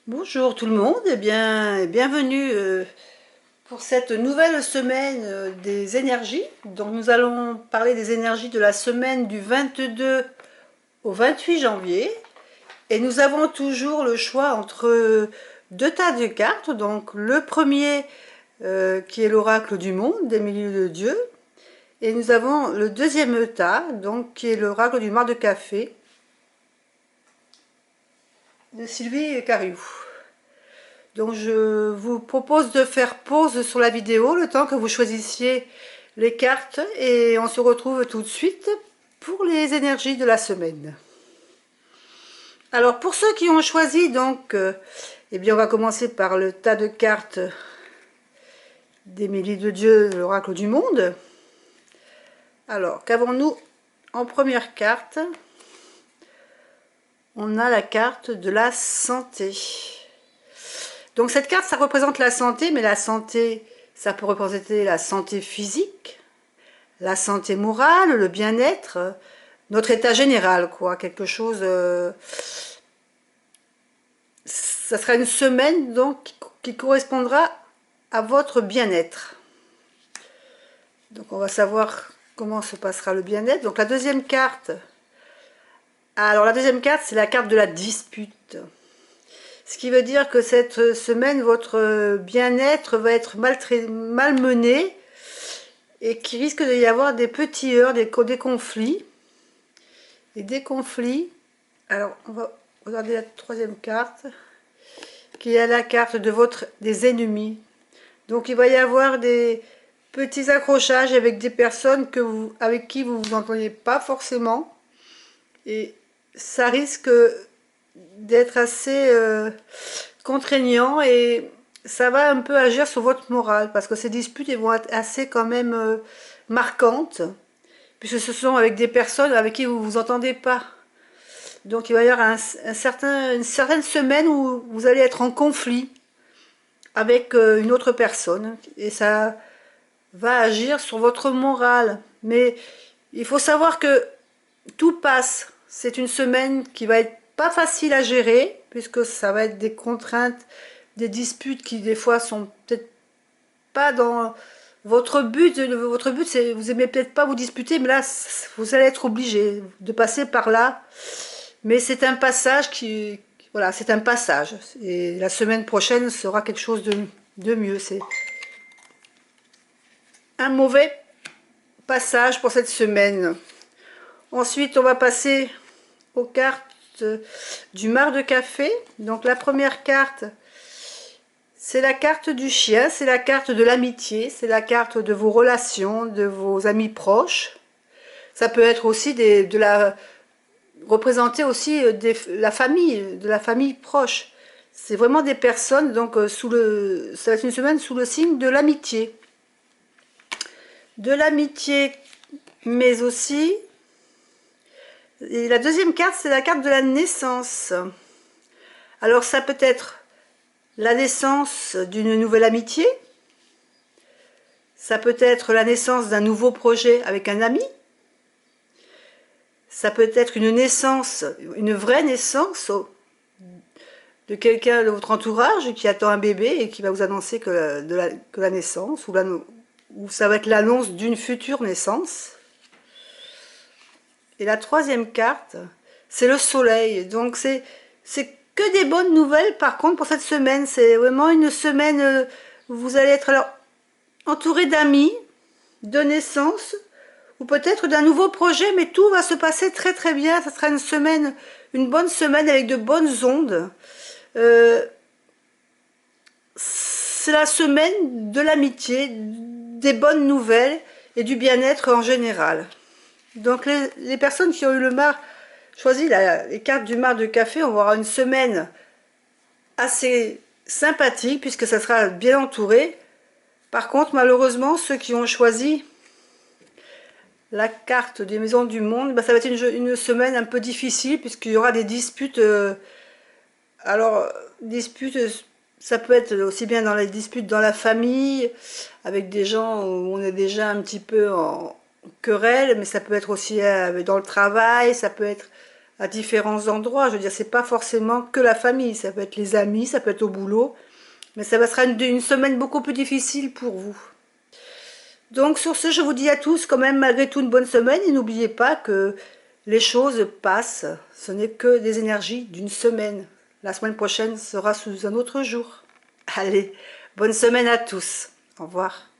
Bonjour tout le monde, et bien bienvenue pour cette nouvelle semaine des énergies. Donc nous allons parler des énergies de la semaine du 22 au 28 janvier. Et nous avons toujours le choix entre deux tas de cartes. Donc le premier qui est l'oracle du monde d'Émilie de Dieu. Et nous avons le deuxième tas, donc qui est l'oracle du mar de café de Sylvie Cariou. Donc je vous propose de faire pause sur la vidéo le temps que vous choisissiez les cartes et on se retrouve tout de suite pour les énergies de la semaine. Alors pour ceux qui ont choisi donc, eh bien on va commencer par le tas de cartes d'Émilie de Dieu, l'oracle du monde. Alors qu'avons-nous en première carte? On a la carte de la santé. Donc cette carte, ça représente la santé, mais la santé, ça peut représenter la santé physique, la santé morale, le bien-être, notre état général, quoi. Quelque chose... ça sera une semaine, donc, qui correspondra à votre bien-être. Donc on va savoir comment se passera le bien-être. Donc la deuxième carte... Alors la deuxième carte, c'est la carte de la dispute. Ce qui veut dire que cette semaine, votre bien-être va être malmené et qu'il risque d'y avoir des petits heurts, des conflits. Et des conflits. Alors, on va regarder la troisième carte, qui est la carte de des ennemis. Donc, il va y avoir des petits accrochages avec des personnes avec qui vous vous entendez pas forcément. Et ça risque d'être assez contraignant et ça va un peu agir sur votre morale parce que ces disputes elles vont être assez quand même marquantes puisque ce sont avec des personnes avec qui vous vous entendez pas. Donc il va y avoir une certaine semaine où vous allez être en conflit avec une autre personne et ça va agir sur votre morale. Mais il faut savoir que tout passe. C'est une semaine qui va être pas facile à gérer puisque ça va être des contraintes, des disputes qui des fois sont peut-être pas dans votre but. Votre but, c'est vous aimez peut-être pas vous disputer, mais là vous allez être obligé de passer par là. Mais c'est un passage qui, voilà, c'est un passage. Et la semaine prochaine sera quelque chose de mieux. C'est un mauvais passage pour cette semaine. Ensuite, on va passer aux cartes du mar de café. Donc la première carte, c'est la carte du chien, c'est la carte de l'amitié, c'est la carte de vos relations, de vos amis proches. Ça peut être aussi représenter aussi la famille, de la famille proche. C'est vraiment des personnes, donc ça va être une semaine sous le signe de l'amitié. De l'amitié, mais aussi... Et la deuxième carte, c'est la carte de la naissance. Alors ça peut être la naissance d'une nouvelle amitié, ça peut être la naissance d'un nouveau projet avec un ami, ça peut être une naissance, une vraie naissance de quelqu'un de votre entourage qui attend un bébé et qui va vous annoncer que la naissance, ou ça va être l'annonce d'une future naissance. Et la troisième carte, c'est le soleil. Donc c'est que des bonnes nouvelles par contre pour cette semaine. C'est vraiment une semaine où vous allez être alors entouré d'amis, de naissance, ou peut-être d'un nouveau projet, mais tout va se passer très très bien. Ça sera une bonne semaine avec de bonnes ondes. C'est la semaine de l'amitié, des bonnes nouvelles et du bien-être en général. Donc les personnes qui ont eu choisi les cartes du mar de café, on va avoir une semaine assez sympathique puisque ça sera bien entouré. Par contre, malheureusement, ceux qui ont choisi la carte des maisons du monde, ça va être une semaine un peu difficile puisqu'il y aura des disputes. Alors, disputes, ça peut être aussi bien dans les disputes dans la famille, avec des gens où on est déjà un petit peu en querelle, mais ça peut être aussi dans le travail, ça peut être à différents endroits. Je veux dire, c'est pas forcément que la famille, ça peut être les amis, ça peut être au boulot, mais ça sera une semaine beaucoup plus difficile pour vous. Donc sur ce, je vous dis à tous quand même malgré tout une bonne semaine et n'oubliez pas que les choses passent, ce n'est que des énergies d'une semaine. La semaine prochaine sera sous un autre jour. Allez, bonne semaine à tous. Au revoir.